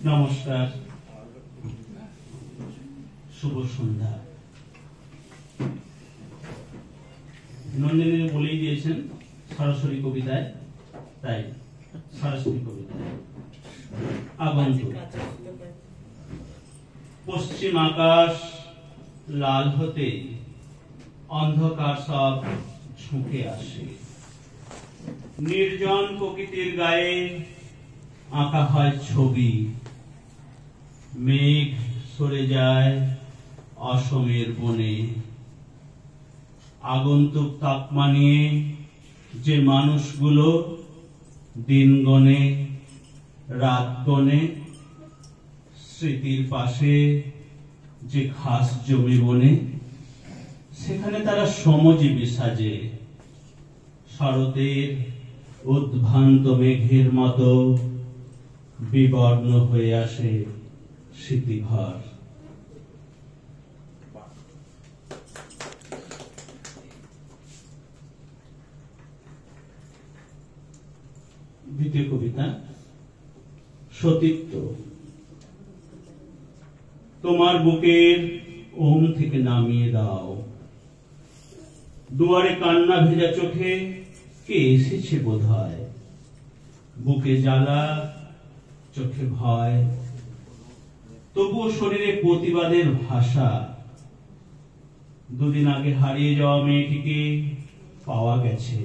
নমস্কার, শুভ সন্ধ্যা। নন্দিনী বলেই দিয়েছেন সরাসরি কবিতায়, তাই সরাসরি কবিতায়। আগন্তুক। পশ্চিম আকাশ লাল হতে অন্ধকার সব ঝুঁকে আসে, নির্জন প্রকৃতির গায়ে আঁকা হয় ছবি। মেঘ সরে যায় অসমের বনে, আগন্তুক তাকমা নিয়ে যে মানুষগুলো দিন গনে রাত গনে, স্মৃতির পাশে যে ঘাস জমি বনে, সেখানে তারা শ্রমজীবী সাজে। শরতের উদ্ভ্রান্ত মেঘের মতো বিবর্ণ হয়ে আসে স্মৃতিঘর। দ্বিতীয় কবিতা, সতীত্ব। তোমার বুকের ওম থেকে নামিয়ে দাও, দুয়ারে কান্না ভেজা চোখে কে এসেছে বোধহয়। বুকে জ্বালা চোখে ভয়, তবুও শরীরে প্রতিবাদের ভাষা। দুদিন আগে হারিয়ে যাওয়া মেয়েটিকে পাওয়া গেছে,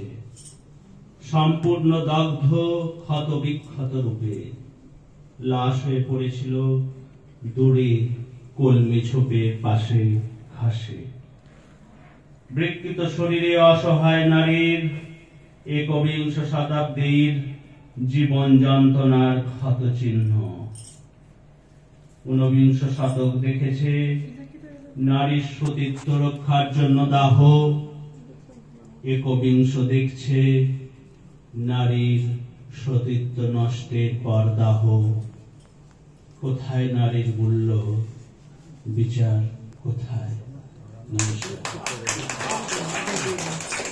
সম্পূর্ণ দগ্ধ ক্ষত বিক্ষত রূপে। লাশ হয়ে পড়েছিল দূরে কলমি ঝোপের পাশে ঘাসে। বিকৃত শরীরে অসহায় নারীর একবিংশ শতাব্দীর জীবন যন্ত্রণার ক্ষত চিহ্ন। ঊনবিংশ শতক দেখেছে নারীর সতীত্ব রক্ষার জন্য দাহ, একবিংশ দেখছে নারীর সতীত্ব নষ্টের পর দাহ। কোথায় নারীর মূল্য, বিচার কোথায়? নমস্কার।